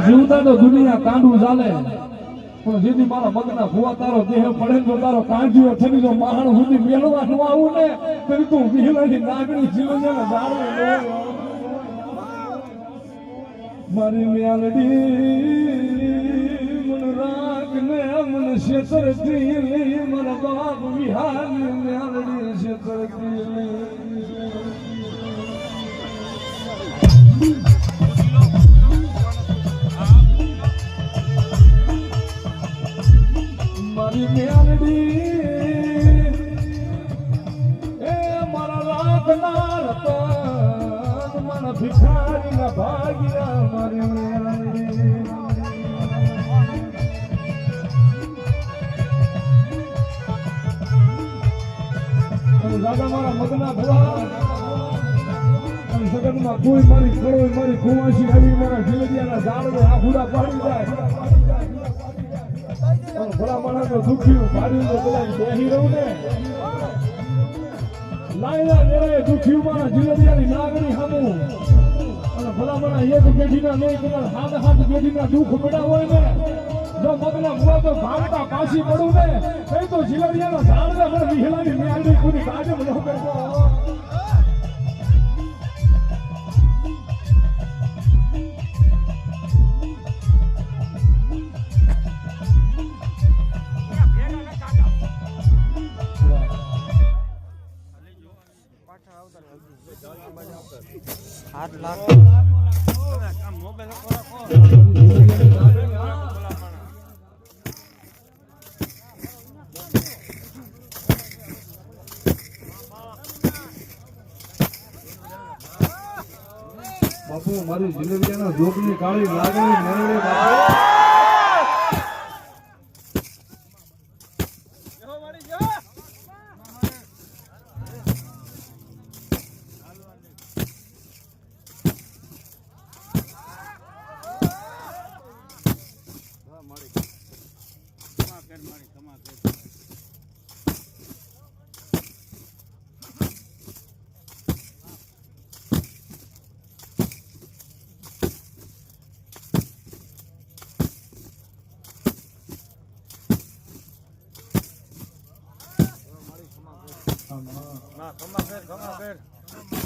જીવતા તો દુનિયા કાંડું ચાલે પણ જેથી મારા મગના ભુવા તારો દેહ પડે તો તારો કાંજીઓ થઈને જો માણ સુધી મેળવા ન આવું ને તો તું વિહલાની નાગણી જીવન જાળવે મારી મેલડી મન રાગ ને મન શેતર દી મારા બાપ વિહાર મેલડી શેતર દી મારી મેલડી એ મારા રાખનાર રતન મારા ભિખારી ના ભાગ્યા મારી મેલડી દાદા મારા મગના ભુવા જગતમાં કોઈ મારી કળોય મારી કુવાસી આવી મારા જીલડિયાના ઝાડવે આ ભૂડા પાડી જાય ભલા માણસ તો દુખ્યું પાડ્યું તો પેલા બેહી રહું ને લાયલા રે દુખ્યું મારા જીલડિયાની નાગણી સામું અને ભલા માણસ એક પેઢીના નહીં તમારે હાથ હાથ પેઢીના દુઃખ પડ્યા હોય ને જો મગના ભુવા તો ભાગતા પાછી પડું ને એ તો જીલડિયાના ઝાડવે મને વિહલાની મેળવી પૂરી કાઢે ન કરતો બાપુ મારી જિલ્લાના જોગની કાળી લાગણી મરડે ના ખમા ફેર